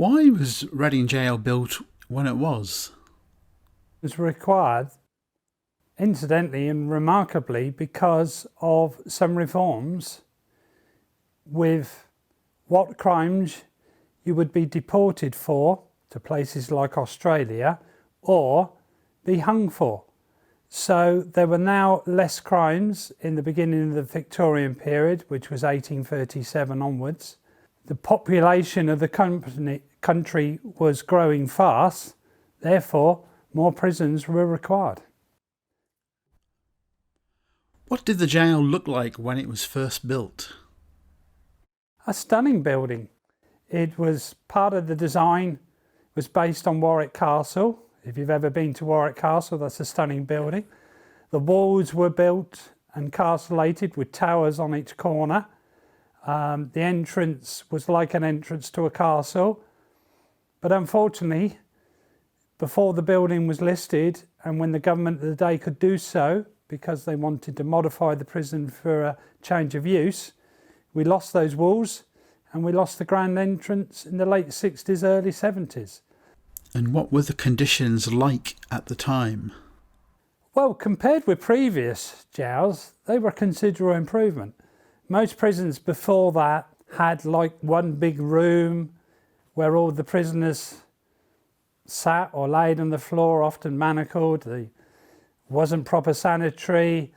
Why was Reading Gaol built when it was? It was required, incidentally and remarkably, because of some reforms with what crimes you would be deported for to places like Australia or be hung for. So there were now less crimes in the beginning of the Victorian period, which was 1837 onwards. The population of the country was growing fast, therefore more prisons were required. What did the jail look like when it was first built? A stunning building. It was part of the design, was based on Warwick Castle. If you've ever been to Warwick Castle, that's a stunning building. The walls were built and castellated with towers on each corner. The entrance was like an entrance to a castle. But unfortunately, before the building was listed and when the government of the day could do so, because they wanted to modify the prison for a change of use, we lost those walls and we lost the grand entrance in the late 60s, early 70s. And what were the conditions like at the time? Well, compared with previous jails, they were considerable improvement. Most prisons before that had like one big room where all the prisoners sat or laid on the floor, often manacled. There wasn't proper sanitary,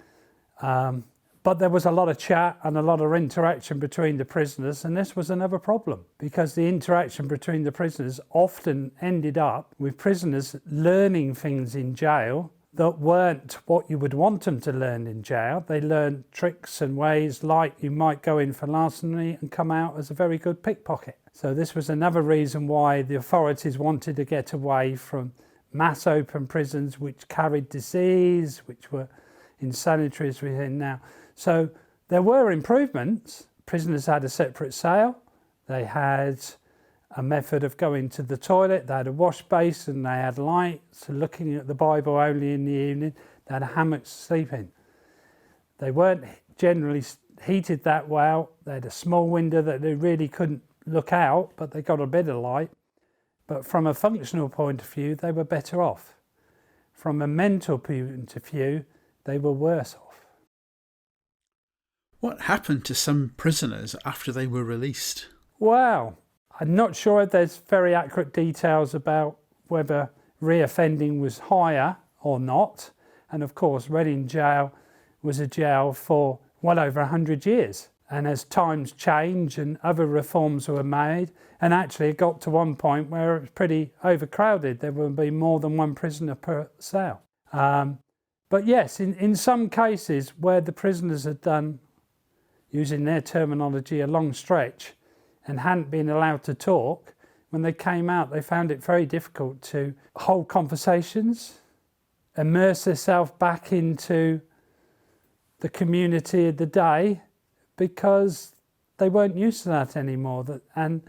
but there was a lot of chat and a lot of interaction between the prisoners, and this was another problem because the interaction between the prisoners often ended up with prisoners learning things in jail that weren't what you would want them to learn in jail. They learned tricks and ways like you might go in for larceny and come out as a very good pickpocket. So this was another reason why the authorities wanted to get away from mass open prisons which carried disease, which were insanitary as we're in now. So there were improvements. Prisoners had a separate cell. They had a method of going to the toilet. They had a wash basin, they had lights, looking at the Bible only in the evening. They had a hammock to sleep in. They weren't generally heated that well. They had a small window that they really couldn't look out, but they got a bit of light. But from a functional point of view, they were better off. From a mental point of view, they were worse off. What happened to some prisoners after they were released? Wow. I'm not sure if there's very accurate details about whether reoffending was higher or not. And of course, Reading Gaol was a jail for well over 100 years. And as times change and other reforms were made, and actually it got to one point where it was pretty overcrowded. There would be more than one prisoner per cell. But yes, in some cases where the prisoners had done, using their terminology, a long stretch, and hadn't been allowed to talk, when they came out they found it very difficult to hold conversations, immerse themselves back into the community of the day, because they weren't used to that anymore. And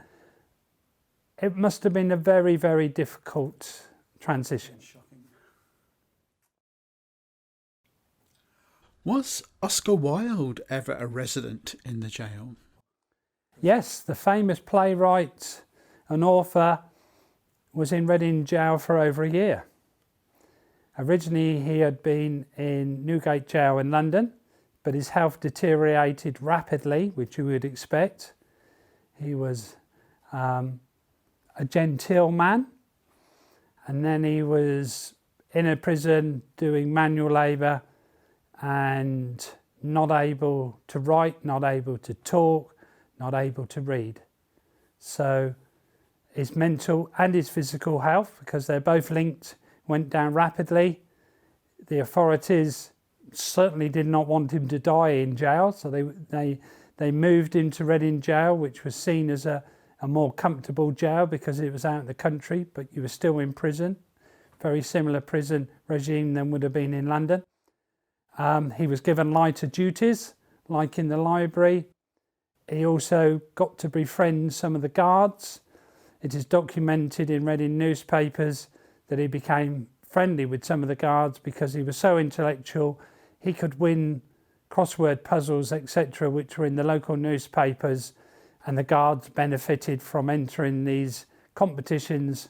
it must have been a very, very difficult transition. Was Oscar Wilde ever a resident in the jail? Yes, the famous playwright and author was in Reading Gaol for over a year. Originally he had been in Newgate Gaol in London, but his health deteriorated rapidly, which you would expect. He was a genteel man, and then he was in a prison doing manual labour and not able to write, not able to talk, not able to read. So his mental and his physical health, because they're both linked, went down rapidly. The authorities certainly did not want him to die in jail, so they moved him to Reading Gaol, which was seen as a more comfortable jail because it was out in the country, but you were still in prison. Very similar prison regime than would have been in London. He was given lighter duties, like in the library. He also got to befriend some of the guards. It is documented in Reading newspapers that he became friendly with some of the guards because he was so intellectual. He could win crossword puzzles, etc., which were in the local newspapers, and the guards benefited from entering these competitions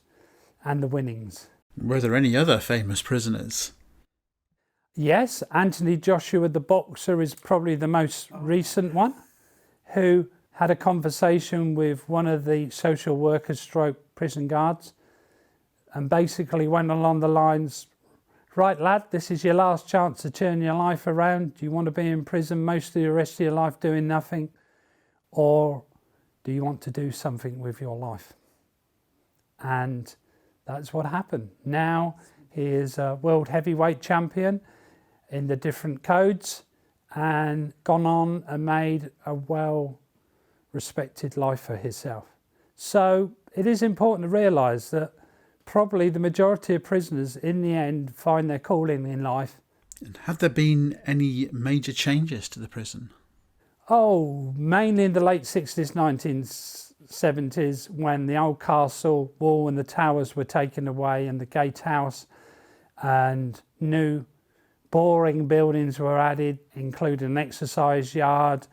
and the winnings. Were there any other famous prisoners? Yes, Anthony Joshua the boxer is probably the most recent one, who had a conversation with one of the social workers stroke prison guards and basically went along the lines, right lad, this is your last chance to turn your life around. Do you want to be in prison most of the rest of your life doing nothing, or do you want to do something with your life? And that's what happened. Now he is a world heavyweight champion in the different codes and gone on and made a well-respected life for himself. So it is important to realise that probably the majority of prisoners in the end find their calling in life. And have there been any major changes to the prison? Oh, mainly in the late 60s, 1970s, when the old castle wall and the towers were taken away and the gatehouse, and new boring buildings were added, including an exercise yard.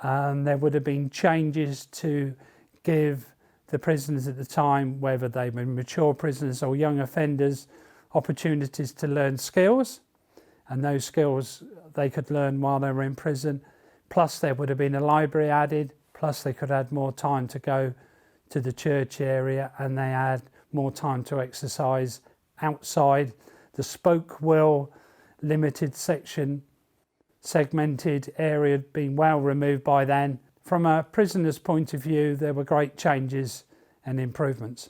There would have been changes to give the prisoners at the time, whether they were mature prisoners or young offenders, opportunities to learn skills, and those skills they could learn while they were in prison. Plus there would have been a library added, plus they could have had more time to go to the church area, and they had more time to exercise outside. The spoke wheel limited section segmented area had been well removed by then. From a prisoner's point of view, there were great changes and improvements.